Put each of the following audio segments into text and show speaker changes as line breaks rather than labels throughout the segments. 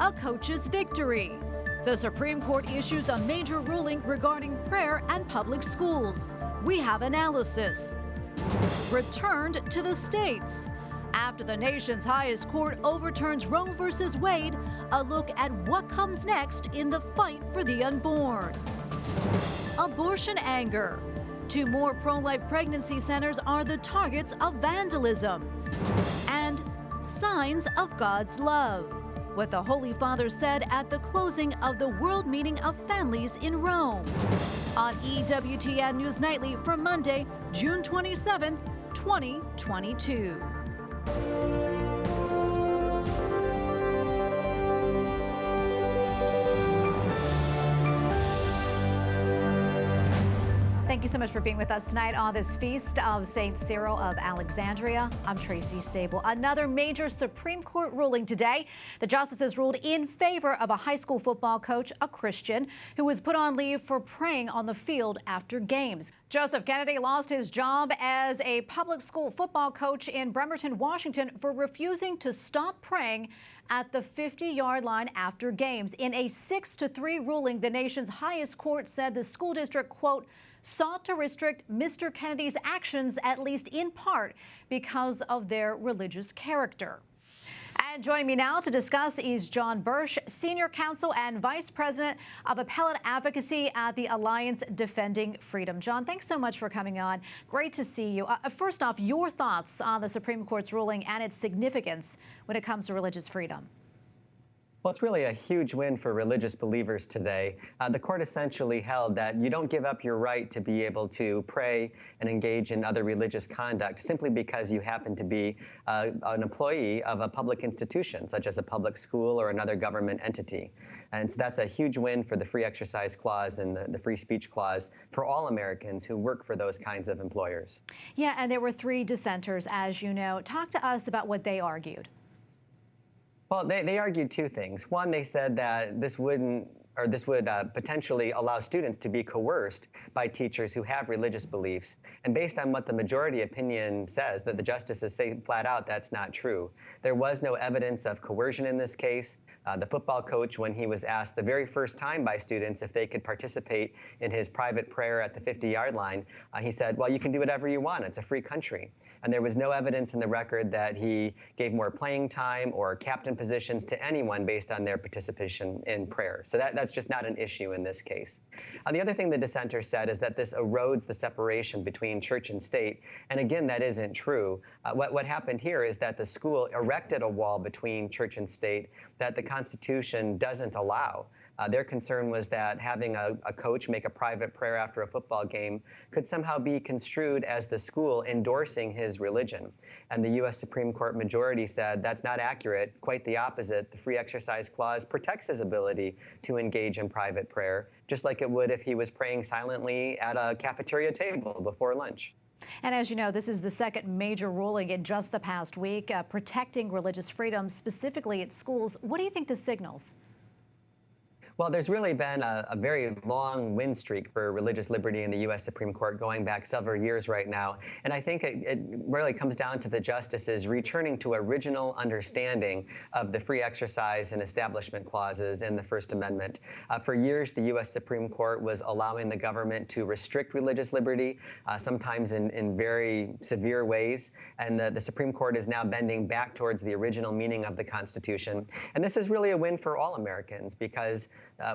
a coach's victory. The Supreme Court issues a major ruling regarding prayer and public schools. We have analysis. Returned to the states. After the nation's highest court overturns Roe v. Wade, a look at what comes next in the fight for the unborn. Abortion anger. 2 more pro-life pregnancy centers are the targets of vandalism. And signs of God's love. What the Holy Father said at the closing of the World Meeting of Families in Rome. On EWTN News Nightly for Monday, June 27th, 2022. Thank you so much for being with us tonight on this feast of St. Cyril of Alexandria. I'm Tracy Sable. Another major Supreme Court ruling today. The justices ruled in favor of a high school football coach, a Christian, who was put on leave for praying on the field after games. Joseph Kennedy lost his job as a public school football coach in Bremerton, Washington, for refusing to stop praying at the 50-yard line after games. In a 6-3 ruling, the nation's highest court said the school district, quote, sought to restrict Mr. Kennedy's actions, at least in part, because of their religious character. And joining me now to discuss is John Bursch, Senior Counsel and Vice President of Appellate Advocacy at the Alliance Defending Freedom. John, thanks so much for coming on. Great to see you. First off, your thoughts on the Supreme Court's ruling and its significance when it comes to religious freedom.
Well, it's really a huge win for religious believers today. The court essentially held that you don't give up your right to be able to pray and engage in other religious conduct simply because you happen to be an employee of a public institution, such as a public school or another government entity. And so that's a huge win for the Free Exercise Clause and the Free Speech Clause for all Americans who work for those kinds of employers.
Yeah, and there were 3 dissenters, as you know. Talk to us about what they argued.
Well, they argued 2 things. One, they said that this would potentially allow students to be coerced by teachers who have religious beliefs. And based on what the majority opinion says, that the justices say flat out that's not true. There was no evidence of coercion in this case. The football coach, when he was asked the very first time by students if they could participate in his private prayer at the 50-yard line, he said, well, you can do whatever you want. It's a free country. And there was no evidence in the record that he gave more playing time or captain positions to anyone based on their participation in prayer. So that's just not an issue in this case. The other thing the dissenter said is that this erodes the separation between church and state. And again, that isn't true. What happened here is that the school erected a wall between church and state that the Constitution doesn't allow. Their concern was that having a coach make a private prayer after a football game could somehow be construed as the school endorsing his religion. And the U.S. Supreme Court majority said that's not accurate, quite the opposite. The Free Exercise Clause protects his ability to engage in private prayer, just like it would if he was praying silently at a cafeteria table before lunch.
And as you know, this is the second major ruling in just the past week, protecting religious freedom, specifically at schools. What do you think this signals?
Well, there's really been a very long win streak for religious liberty in the U.S. Supreme Court going back several years right now. And I think it really comes down to the justices returning to original understanding of the free exercise and establishment clauses in the First Amendment. For years, the U.S. Supreme Court was allowing the government to restrict religious liberty, sometimes in very severe ways. And the Supreme Court is now bending back towards the original meaning of the Constitution. And this is really a win for all Americans because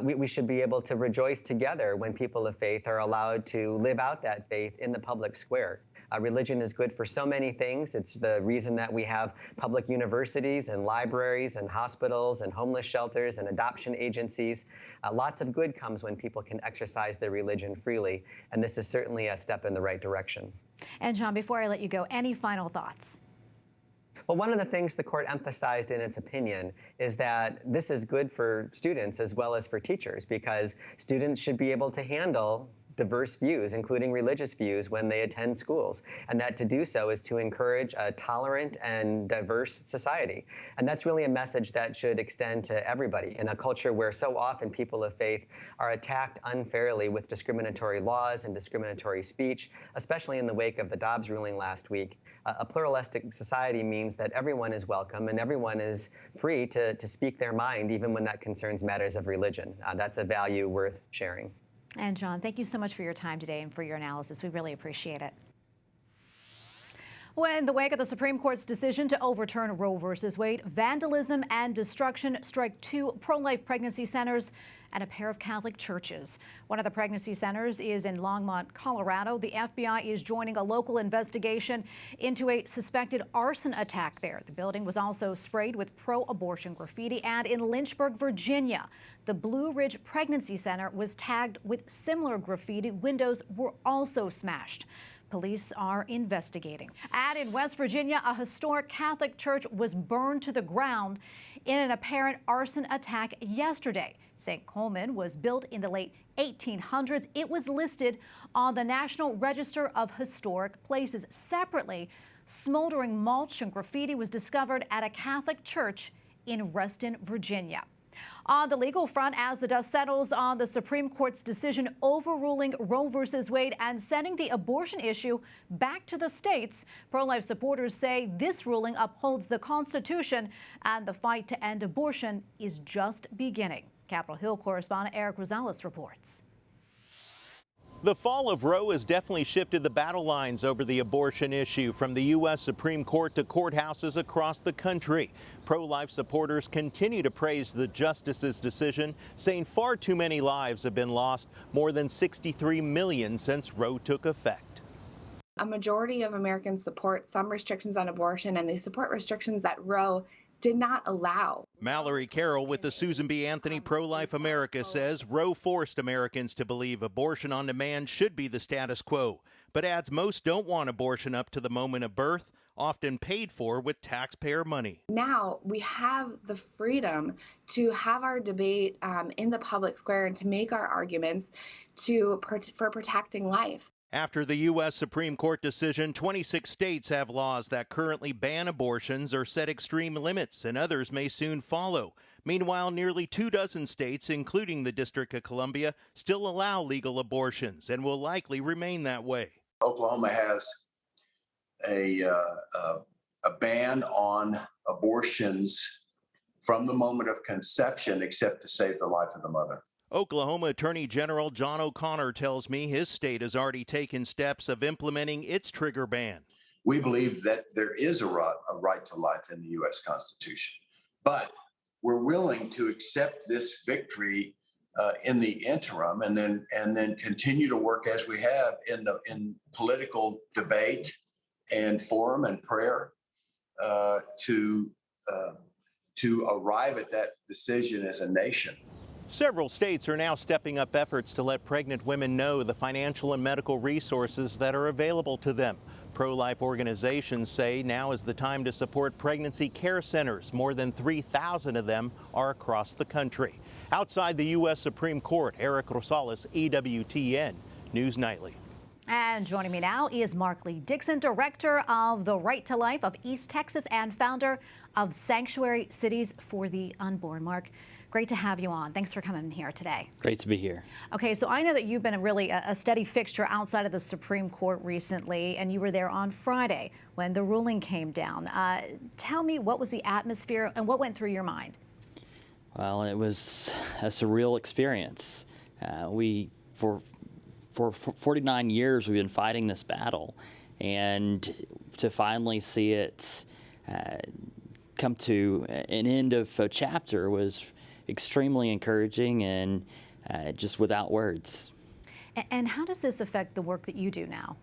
we should be able to rejoice together when people of faith are allowed to live out that faith in the public square. Religion is good for so many things. It's the reason that we have public universities and libraries and hospitals and homeless shelters and adoption agencies. Lots of good comes when people can exercise their religion freely, and this is certainly a step in the right direction.
And John, before I let you go, any final thoughts?
Well, one of the things the court emphasized in its opinion is that this is good for students as well as for teachers because students should be able to handle diverse views, including religious views, when they attend schools, and that to do so is to encourage a tolerant and diverse society. And that's really a message that should extend to everybody in a culture where so often people of faith are attacked unfairly with discriminatory laws and discriminatory speech, especially in the wake of the Dobbs ruling last week. A pluralistic society means that everyone is welcome and everyone is free to speak their mind, even when that concerns matters of religion. That's a value worth sharing.
And John, thank you so much for your time today and for your analysis. We really appreciate it. Well, in the wake of the Supreme Court's decision to overturn Roe v. Wade, vandalism and destruction strike 2 pro-life pregnancy centers and a pair of Catholic churches. One of the pregnancy centers is in Longmont, Colorado. The FBI is joining a local investigation into a suspected arson attack there. The building was also sprayed with pro-abortion graffiti. And in Lynchburg, Virginia, the Blue Ridge Pregnancy Center was tagged with similar graffiti. Windows were also smashed. Police are investigating. And in West Virginia, a historic Catholic church was burned to the ground in an apparent arson attack yesterday. St. Coleman was built in the late 1800s. It was listed on the National Register of Historic Places. Separately, smoldering mulch and graffiti was discovered at a Catholic church in Reston, Virginia. On the legal front, as the dust settles on the Supreme Court's decision overruling Roe v. Wade and sending the abortion issue back to the states, pro-life supporters say this ruling upholds the Constitution and the fight to end abortion is just beginning. Capitol Hill correspondent Eric Rosales reports.
The fall of Roe has definitely shifted the battle lines over the abortion issue from the U.S. Supreme Court to courthouses across the country. Pro-life supporters continue to praise the justice's decision, saying far too many lives have been lost, more than 63 million since Roe took effect.
A majority of Americans support some restrictions on abortion, and they support restrictions that Roe did not allow.
Mallory Carroll with the Susan B. Anthony Pro-Life America says Roe forced Americans to believe abortion on demand should be the status quo, but adds most don't want abortion up to the moment of birth, often paid for with taxpayer money.
Now we have the freedom to have our debate in the public square and to make our arguments for protecting life.
After the U.S. Supreme Court decision, 26 states have laws that currently ban abortions or set extreme limits, and others may soon follow. Meanwhile, nearly 24 states, including the District of Columbia, still allow legal abortions and will likely remain that way.
Oklahoma has a ban on abortions from the moment of conception, except to save the life of the mother.
Oklahoma Attorney General John O'Connor tells me his state has already taken steps of implementing its trigger ban.
We believe that there is a right to life in the U.S. Constitution, but we're willing to accept this victory in the interim, and then continue to work as we have in political debate and forum and prayer to arrive at that decision as a nation.
Several states are now stepping up efforts to let pregnant women know the financial and medical resources that are available to them. Pro-life organizations say now is the time to support pregnancy care centers. More than 3,000 of them are across the country. Outside the U.S. Supreme Court, Eric Rosales, EWTN News Nightly.
And joining me now is Mark Lee Dickson, director of the Right to Life of East Texas and founder of Sanctuary Cities for the Unborn. Mark, great to have you on. Thanks for coming here today.
Great to be here.
Okay, so I know that you've been a steady fixture outside of the Supreme Court recently, and you were there on Friday when the ruling came down. Tell me, what was the atmosphere and what went through your mind?
Well, it was a surreal experience. For 49 years, we've been fighting this battle, and to finally see it come to an end of a chapter was extremely encouraging and just without words.
And how does this affect the work that you do now?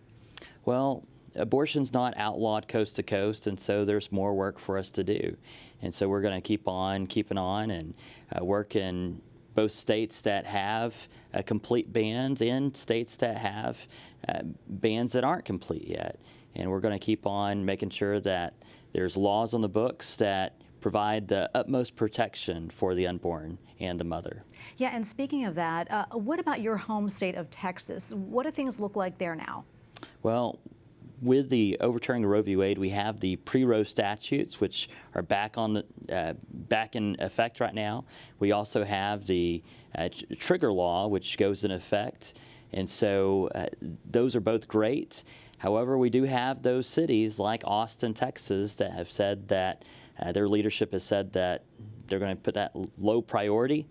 Well, abortion's not outlawed coast to coast, and so there's more work for us to do. And so we're going to keep on keeping on and work in both states that have complete bans and states that have bans that aren't complete yet. And we're going to keep on making sure that there's laws on the books that provide the utmost protection for the unborn and the mother.
Yeah, and speaking of that, what about your home state of Texas? What do things look like there now?
Well, with the overturning of Roe v. Wade, we have the pre-Roe statutes, which are back in effect right now. We also have the trigger law, which goes in effect, and so those are both great. However, we do have those cities like Austin, Texas, that have said that their leadership has said that they're going to put that low priority,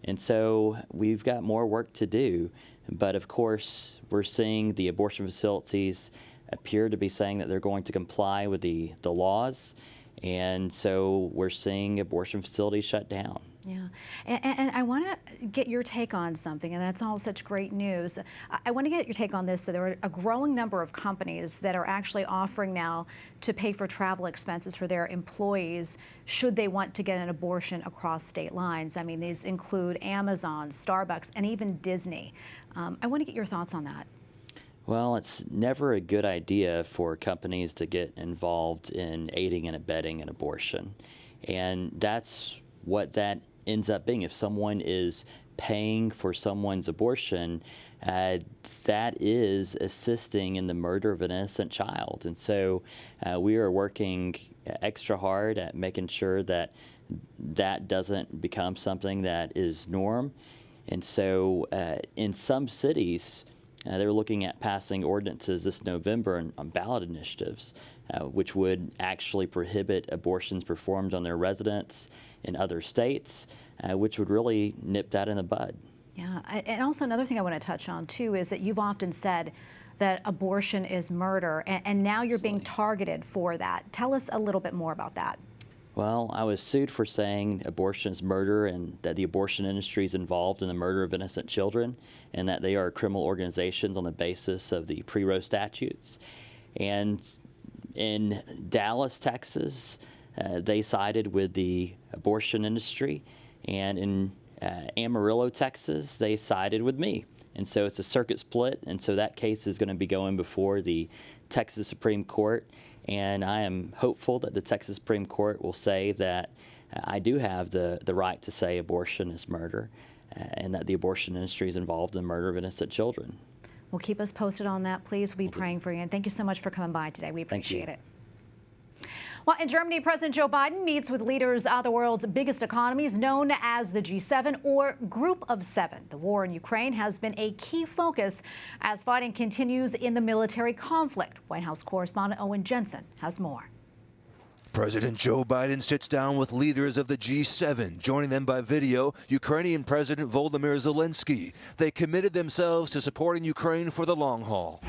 and so we've got more work to do. But of course, we're seeing the abortion facilities appear to be saying that they're going to comply with the laws, and so we're seeing abortion facilities shut down.
Yeah, and I want to get your take on something, and that's all such great news. I want to get your take on this, that there are a growing number of companies that are actually offering now to pay for travel expenses for their employees should they want to get an abortion across state lines. I mean, these include Amazon, Starbucks, and even Disney. I want to get your thoughts on that.
Well, it's never a good idea for companies to get involved in aiding and abetting an abortion. And that's what that ends up being. If someone is paying for someone's abortion, that is assisting in the murder of an innocent child. And so we are working extra hard at making sure that that doesn't become something that is norm. And so in some cities, they're looking at passing ordinances this November on ballot initiatives, which would actually prohibit abortions performed on their residents in other states, which would really nip that in the bud.
Yeah, and also another thing I want to touch on too is that you've often said that abortion is murder, and now you're being targeted for that. Tell us a little bit more about that.
Well, I was sued for saying abortion is murder and that the abortion industry is involved in the murder of innocent children and that they are criminal organizations on the basis of the pre-Roe statutes. And in Dallas, Texas, they sided with the abortion industry, and in Amarillo, Texas, they sided with me. And so it's a circuit split, and so that case is going to be going before the Texas Supreme Court. And I am hopeful that the Texas Supreme Court will say that I do have the right to say abortion is murder and that the abortion industry is involved in the murder of innocent children.
Well, keep us posted on that, please. We'll be praying for you. And thank you so much for coming by today. We appreciate it. Well, in Germany, President Joe Biden meets with leaders of the world's biggest economies, known as the G7 or Group of Seven. The war in Ukraine has been a key focus as fighting continues in the military conflict. White House correspondent Owen Jensen has more.
President Joe Biden sits down with leaders of the G7, joining them by video, Ukrainian President Volodymyr Zelensky. They committed themselves to supporting Ukraine for the long haul.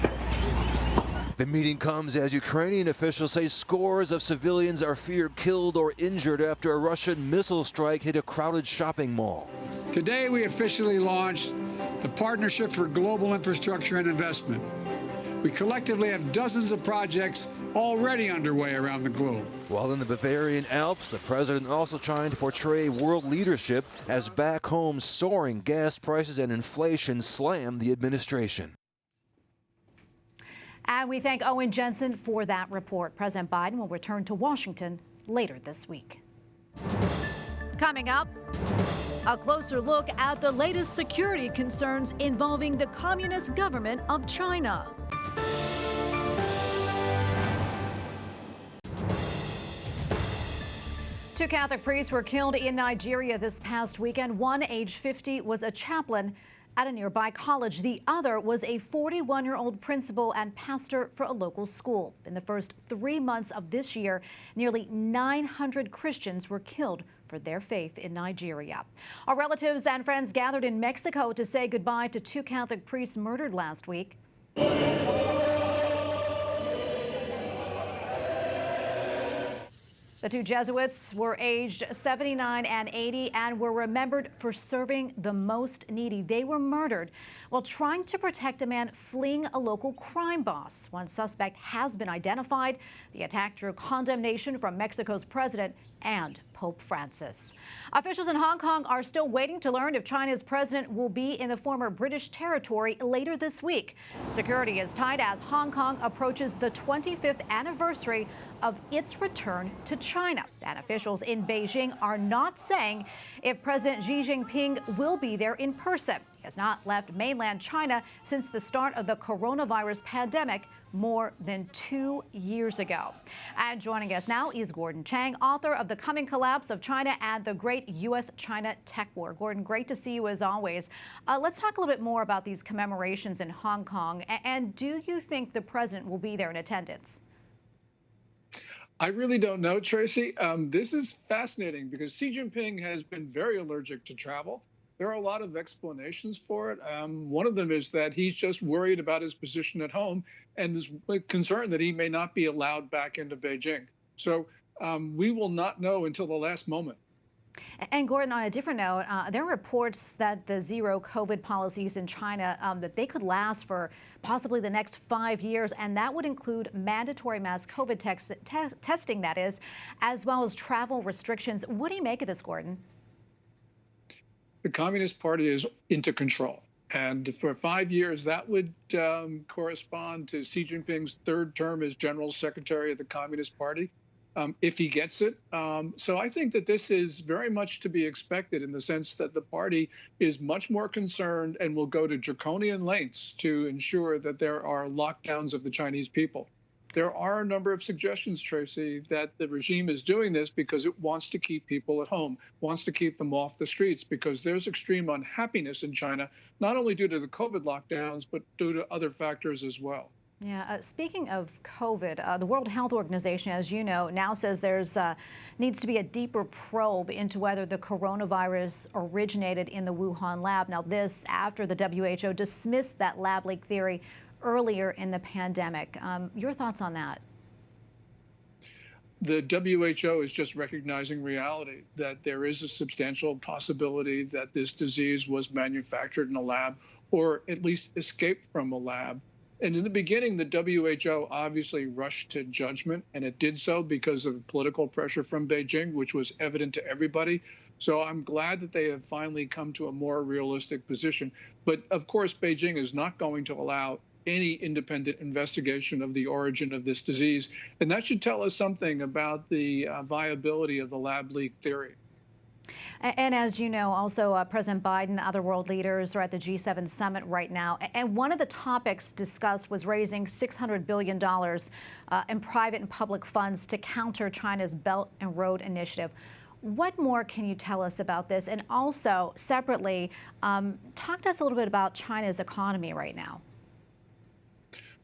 The meeting comes as Ukrainian officials say scores of civilians are feared killed or injured after a Russian missile strike hit a crowded shopping mall.
Today, we officially launched the Partnership for Global Infrastructure and Investment. We collectively have dozens of projects already underway around the globe.
While in the Bavarian Alps, the president also trying to portray world leadership as back home soaring gas prices and inflation slam the administration.
And we thank Owen Jensen for that report. President Biden will return to Washington later this week. Coming up, a closer look at the latest security concerns involving the Communist government of China. Two Catholic priests were killed in Nigeria this past weekend. One, age 50, was a chaplain at a nearby college. The other was a 41-year-old principal and pastor for a local school. In the first 3 months of this year, nearly 900 Christians were killed for their faith in Nigeria. Our relatives and friends gathered in Mexico to say goodbye to two Catholic priests murdered last week. The two Jesuits were aged 79 and 80 and were remembered for serving the most needy. They were murdered while trying to protect a man fleeing a local crime boss. One suspect has been identified. The attack drew condemnation from Mexico's president and Pope Francis. Officials in Hong Kong are still waiting to learn if China's president will be in the former British territory later this week. Security is tight as Hong Kong approaches the 25th anniversary of its return to China. And officials in Beijing are not saying if President Xi Jinping will be there in person. He has not left mainland China since the start of the coronavirus pandemic more than 2 years ago. And joining us now is Gordon Chang, author of The Coming Collapse of China and the Great U.S.-China Tech War. Gordon, great to see you as always. Let's talk a little bit more about these commemorations in Hong Kong. And do you think the president will be there in attendance?
I really don't know, Tracy. This is fascinating because Xi Jinping has been very allergic to travel. There are a lot of explanations for it. One of them is that he's just worried about his position at home and is concerned that he may not be allowed back into Beijing. So we will not know until the last moment.
And Gordon, on a different note, there are reports that the zero COVID policies in China, that they could last for possibly the next 5 years, and that would include mandatory mass COVID testing, that is, as well as travel restrictions. What do you make of this, Gordon?
The Communist Party is into control. And for 5 years, that would correspond to Xi Jinping's third term as General Secretary of the Communist Party, if he gets it. So I think that this is very much to be expected in the sense that the party is much more concerned and will go to draconian lengths to ensure that there are lockdowns of the Chinese people. There are a number of suggestions, Tracy, that the regime is doing this because it wants to keep people at home, wants to keep them off the streets, because there's extreme unhappiness in China, not only due to the COVID lockdowns, but due to other factors as well.
Yeah, speaking of COVID, the World Health Organization, as you know, now says there's needs to be a deeper probe into whether the coronavirus originated in the Wuhan lab. Now, this after the WHO dismissed that lab leak theory earlier in the pandemic. Your thoughts on that?
The WHO is just recognizing reality, that there is a substantial possibility that this disease was manufactured in a lab or at least escaped from a lab. And in the beginning, the WHO obviously rushed to judgment, and it did so because of political pressure from Beijing, which was evident to everybody. So I'm glad that they have finally come to a more realistic position. But of course, Beijing is not going to allow any independent investigation of the origin of this disease. And that should tell us something about the viability of the lab leak theory.
And as you know, also President Biden, other world leaders are at the G7 summit right now. And one of the topics discussed was raising $600 billion in private and public funds to counter China's Belt and Road Initiative. What more can you tell us about this? And also, separately, talk to us a little bit about China's economy right now.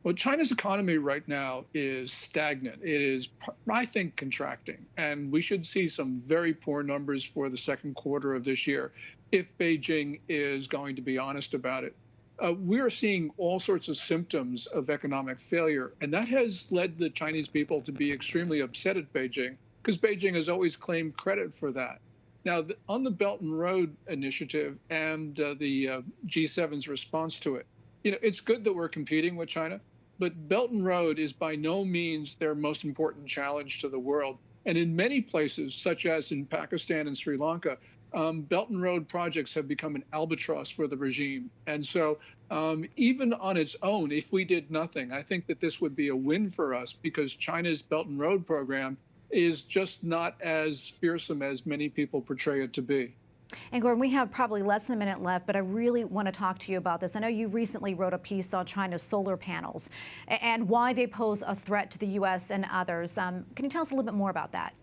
Well, China's economy right now is stagnant. It is, I think, contracting. And we should see some very poor numbers for the second quarter of this year if Beijing is going to be honest about it. We're seeing all sorts of symptoms of economic failure. And that has led the Chinese people to be extremely upset at Beijing, because Beijing has always claimed credit for that. Now, on the Belt and Road Initiative and the G7's response to it, it's good that we're competing with China. But Belt and Road is by no means their most important challenge to the world. And in many places, such as in Pakistan and Sri Lanka, Belt and Road projects have become an albatross for the regime. And so even on its own, if we did nothing, I think that this would be a win for us, because China's Belt and Road program is just not as fearsome as many people portray it to be.
And Gordon, we have probably less than a minute left, but I really want to talk to you about this. I know you recently wrote a piece on China's solar panels and why they pose a threat to the U.S. and others. Can you tell us a little bit more about that?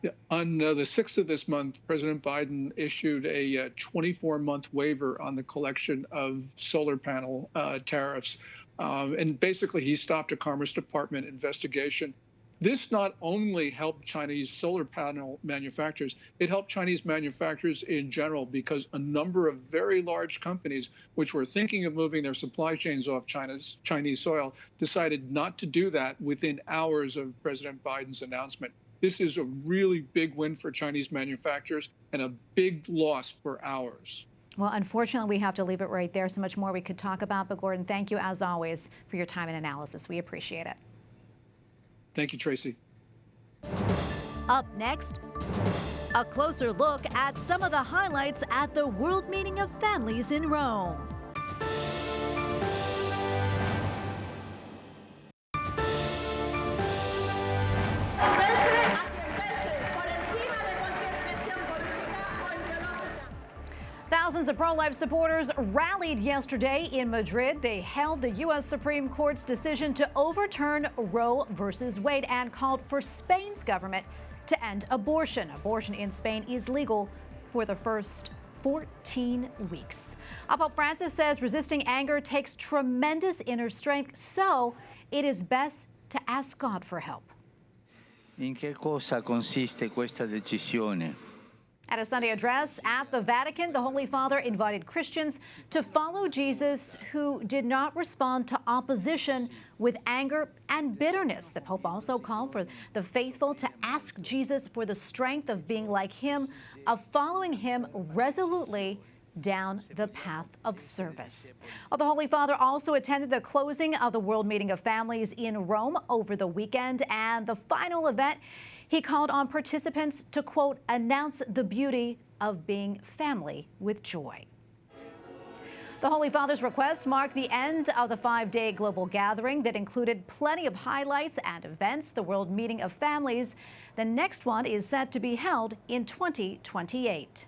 Yeah. On the 6th of this month, President Biden issued a 24-month waiver on the collection of solar panel tariffs. And basically, he stopped a Commerce Department investigation. This not only helped Chinese solar panel manufacturers, it helped Chinese manufacturers in general, because a number of very large companies which were thinking of moving their supply chains off Chinese soil decided not to do that within hours of President Biden's announcement. This is a really big win for Chinese manufacturers and a big loss for ours.
Well, unfortunately, we have to leave it right there. So much more we could talk about. But Gordon, thank you, as always, for your time and analysis. We appreciate it.
Thank you, Tracy.
Up next, a closer look at some of the highlights at the World Meeting of Families in Rome. Thousands of pro-life supporters rallied yesterday in Madrid. They hailed the U.S. Supreme Court's decision to overturn Roe versus Wade and called for Spain's government to end abortion. Abortion in Spain is legal for the first 14 weeks. Pope Francis says resisting anger takes tremendous inner strength, so it is best to ask God for help.
In che cosa consiste questa decisione?
At a Sunday address at the Vatican, the Holy Father invited Christians to follow Jesus, who did not respond to opposition with anger and bitterness. The Pope also called for the faithful to ask Jesus for the strength of being like him, of following him resolutely down the path of service. Well, the Holy Father also attended the closing of the World Meeting of Families in Rome over the weekend, and the final event, he called on participants to, quote, announce the beauty of being family with joy. The Holy Father's request marked the end of the 5-day global gathering that included plenty of highlights and events. The World Meeting of Families, the next one is set to be held in 2028.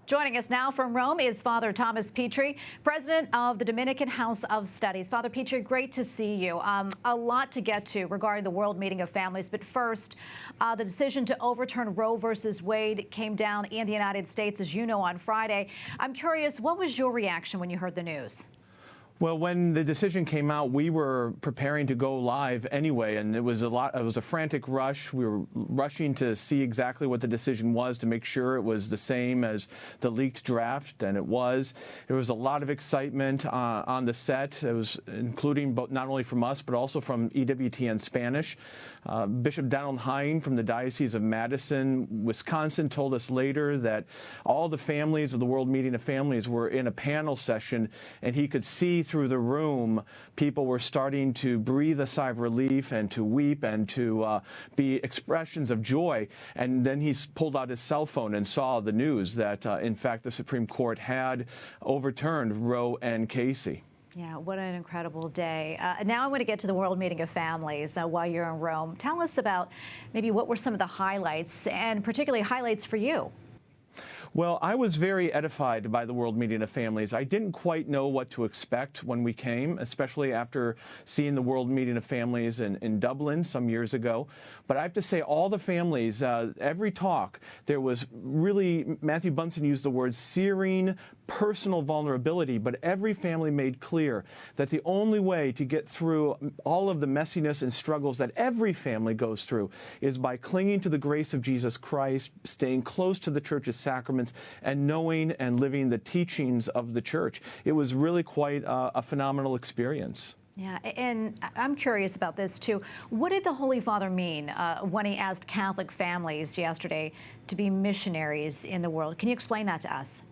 Joining us now from Rome is Father Thomas Petri, president of the Dominican House of Studies. Father Petri, great to see you. A lot to get to regarding the World Meeting of Families, but first, the decision to overturn Roe versus Wade came down in the United States, as you know, on Friday. I'm curious, what was your reaction when you heard the news?
Well, when the decision came out, we were preparing to go live anyway, and it was a frantic rush. We were rushing to see exactly what the decision was to make sure it was the same as the leaked draft, and it was. There was a lot of excitement on the set. It was including not only from us, but also from EWTN Spanish. Bishop Donald Hine from the Diocese of Madison, Wisconsin, told us later that all the families of the World Meeting of Families were in a panel session, and he could see through the room people were starting to breathe a sigh of relief and to weep and to be expressions of joy. And then he pulled out his cell phone and saw the news that, in fact, the Supreme Court had overturned Roe and Casey.
Yeah, what an incredible day. Now I want to get to the World Meeting of Families while you're in Rome. Tell us about maybe what were some of the highlights, and particularly highlights for you.
Well, I was very edified by the World Meeting of Families. I didn't quite know what to expect when we came, especially after seeing the World Meeting of Families in Dublin some years ago. But I have to say, all the families, every talk, there was really, Matthew Bunson used the word searing personal vulnerability, but every family made clear that the only way to get through all of the messiness and struggles that every family goes through is by clinging to the grace of Jesus Christ, staying close to the Church's sacraments, and knowing and living the teachings of the Church. It was really quite a phenomenal experience.
Yeah, and I'm curious about this, too. What did the Holy Father mean when he asked Catholic families yesterday to be missionaries in the world? Can you explain that to us?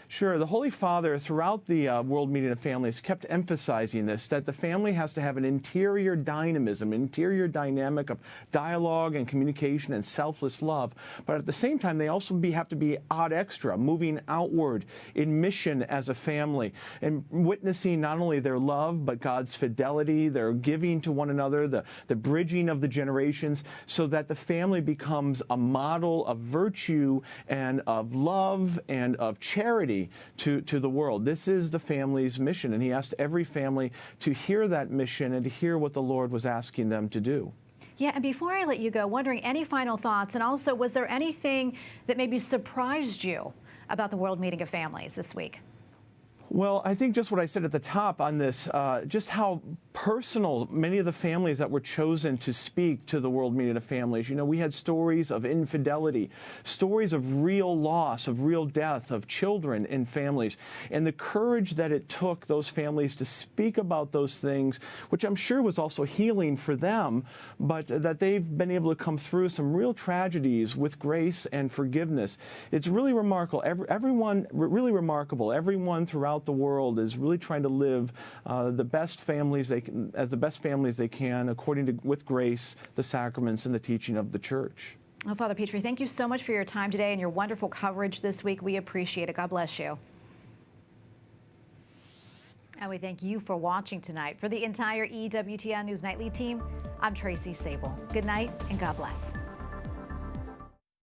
Sure. The Holy Father, throughout the World Meeting of Families, kept emphasizing this, that the family has to have an interior dynamism, interior dynamic of dialogue and communication and selfless love. But at the same time, they also have to be ad extra, moving outward in mission as a family and witnessing not only their love, but God's fidelity, their giving to one another, the bridging of the generations, so that the family becomes a model of virtue and of love and of charity to the world. This is the family's mission, and he asked every family to hear that mission and to hear what the Lord was asking them to do.
Yeah, and before I let you go, wondering any final thoughts, and also was there anything that maybe surprised you about the World Meeting of Families this week?
Well, I think just what I said at the top on this, just how personal many of the families that were chosen to speak to the World Meeting of Families. You know, we had stories of infidelity, stories of real loss, of real death, of children in families, and the courage that it took those families to speak about those things, which I'm sure was also healing for them, but that they've been able to come through some real tragedies with grace and forgiveness. It's really remarkable. Everyone, really remarkable. Everyone throughout the world is really trying to live the best families they can, as the best families they can, according to, with grace, the sacraments and the teaching of the Church.
Well, Father Petri, thank you so much for your time today and your wonderful coverage this week. We appreciate it. God bless you. And we thank you for watching tonight. For the entire EWTN News Nightly team, I'm Tracy Sable. Good night and God bless.